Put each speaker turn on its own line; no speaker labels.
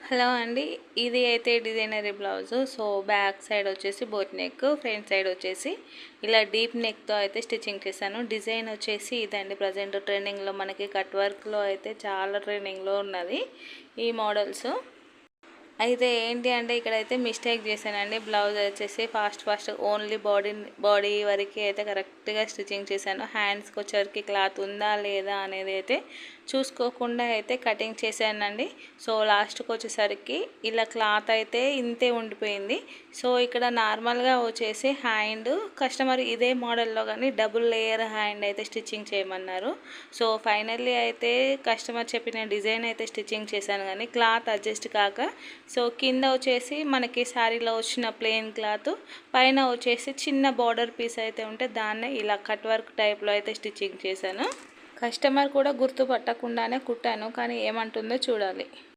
Hello అండి, ఇది అయితే designery blouse. So back side వచ్చేసి బోట్ నెక్, ఫ్రంట్ సైడ్ వచ్చేసి ఇలా డీప్ నెక్తో అయితే స్టిచ్చింగ్ చేశాను. డిజైన్ వచ్చేసి ఇదండి. ప్రజెంట్ ట్రెండింగ్లో మనకి కట్ వర్క్లో అయితే చాలా ట్రెండింగ్లో ఉన్నది ఈ మోడల్స్. అయితే ఏంటి అంటే ఇక్కడైతే మిస్టేక్ చేశానండి. బ్లౌజ్ వచ్చేసి ఫాస్ట్ ఓన్లీ బాడీ వరకు అయితే కరెక్ట్గా స్టిచ్చింగ్ చేశాను. హ్యాండ్స్కి వచ్చరికి క్లాత్ ఉందా లేదా అనేది అయితే చూసుకోకుండా అయితే కటింగ్ చేశానండి. సో లాస్ట్కి వచ్చేసరికి ఇలా క్లాత్ అయితే ఇంతే ఉండిపోయింది. సో ఇక్కడ నార్మల్గా వచ్చేసి హ్యాండ్ కస్టమర్ ఇదే మోడల్లో కానీ డబుల్ లేయర్ హ్యాండ్ అయితే స్టిచ్చింగ్ చేయమన్నారు. సో ఫైనల్లీ అయితే కస్టమర్ చెప్పిన డిజైన్ అయితే స్టిచ్చింగ్ చేశాను, కానీ క్లాత్ అడ్జస్ట్ కాక సో కింద వచ్చేసి మనకి శారీలో వచ్చిన ప్లెయిన్ క్లాత్, పైన వచ్చేసి చిన్న బార్డర్ పీస్ అయితే ఉంటే దాన్నే ఇలా కట్ వర్క్ టైప్లో అయితే స్టిచ్చింగ్ చేశాను. కస్టమర్ కూడా గుర్తుపట్టకుండానే కుట్టాను, కానీ ఏమంటుందో చూడాలి.